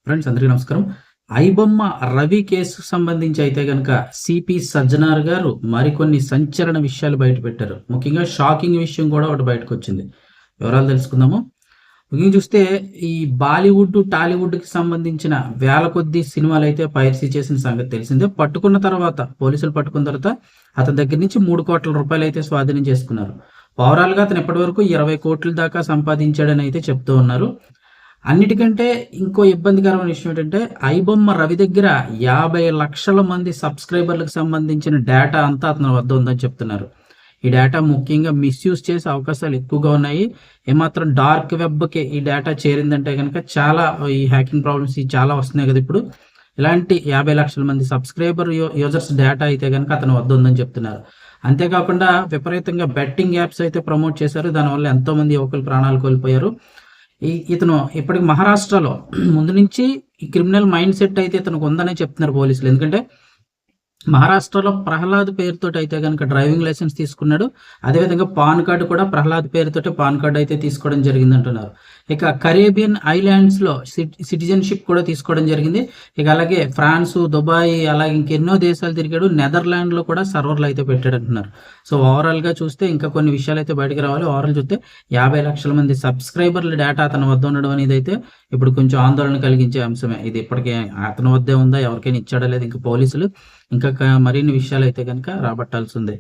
Friends అందరికీ నమస్కారం. ఐబొమ్మ రవి కేసుకు సంబంధించి అయితే గనక సిపి సజ్జనార్ గారు మరికొన్ని సంచలన విషయాలు బయటపెట్టారు. ముఖ్యంగా షాకింగ్ విషయం కూడా ఒకటి బయటకొచ్చింది. వివరాలు తెలుసుకుందాము. ముఖ్యంగా చూస్తే ఈ బాలీవుడ్, టాలీవుడ్‌కి సంబంధించిన వేల కొద్దీ సినిమాలైతే పైరసీ చేసిన సంగతి తెలిసిందే. పట్టుకున్న తర్వాత పోలీసులు పట్టుకున్న తర్వాత అతని దగ్గర నుంచి 3,00,00,000 రూపాయలైతే స్వాధీనం చేసుకున్నారు. ఓవరాల్‌గా అతను ఇప్పటివరకు 20,00,00,000 దాకా సంపాదించాడని అయితే చెప్తూ ఉన్నారు. అన్నిటికంటే ఇంకో ఇబ్బందికరమైన విషయం ఏంటంటే ఐబొమ్మ రవి దగ్గర 50,00,000 మంది సబ్స్క్రైబర్లకు సంబంధించిన డేటా అంతా అతని వద్ద ఉందని చెప్తున్నారు. ఈ డేటా ముఖ్యంగా మిస్యూజ్ చేసే అవకాశాలు ఎక్కువగా ఉన్నాయి. ఏమాత్రం డార్క్ వెబ్‌కి ఈ డేటా చేరిందంటే గనక చాలా ఈ హ్యాకింగ్ ప్రాబ్లమ్స్ చాలా వస్తున్నాయి కదా ఇప్పుడు. ఇలాంటి 50,00,000 మంది సబ్స్క్రైబర్ యూజర్స్ డేటా అయితే గనక అతని వద్ద ఉందని చెప్తున్నారు. అంతేకాకుండా విపరీతంగా బెట్టింగ్ యాప్స్ అయితే ప్రమోట్ చేశారు. దానివల్ల ఎంతోమంది యువకులు ప్రాణాలు కోల్పోయారు. ఇతను ఇప్పటికి మహారాష్ట్రలో ముందు నుంచి ఈ క్రిమినల్ మైండ్ సెట్ అయితే ఇతనికి ఉందనే చెప్తున్నారు పోలీసులు. ఎందుకంటే మహారాష్ట్రలో ప్రహ్లాద్ పేరుతోటి అయితే గనక డ్రైవింగ్ లైసెన్స్ తీసుకున్నాడు. అదేవిధంగా పాన్ కార్డు కూడా ప్రహ్లాద్ పేరుతోటి పాన్ కార్డు అయితే తీసుకోవడం జరిగిందంటున్నారు. ఇక కరేబియన్ ఐలాండ్స్‌లో సిటిజన్‌షిప్ కూడా తీసుకోవడం జరిగింది. ఇక అలాగే ఫ్రాన్స్, దుబాయ్ అలాగే ఇంకెన్నో దేశాలు తిరిగాడు. నెదర్లాండ్‌లో కూడా సర్వర్లు అయితే పెట్టాడంటున్నారు. సో ఓవరాల్‌గా చూస్తే ఇంకా కొన్ని విషయాలైతే బయటకు రావాలి. ఓవరాల్ చూస్తే 50,00,000 మంది సబ్స్క్రైబర్ల డేటా అతని వద్ద ఉండడం అనేది అయితే ఇప్పుడు కొంచెం ఆందోళన కలిగించే అంశమే. ఇది ఇప్పటికే అతని వద్దే ఉందా? ఎవరికైనా ఇచ్చాడా? లేదా? ఇంకా పోలీసులు ఇంకా మరిన్ని విషయాలైతే గనక రాబట్టాల్సిందే.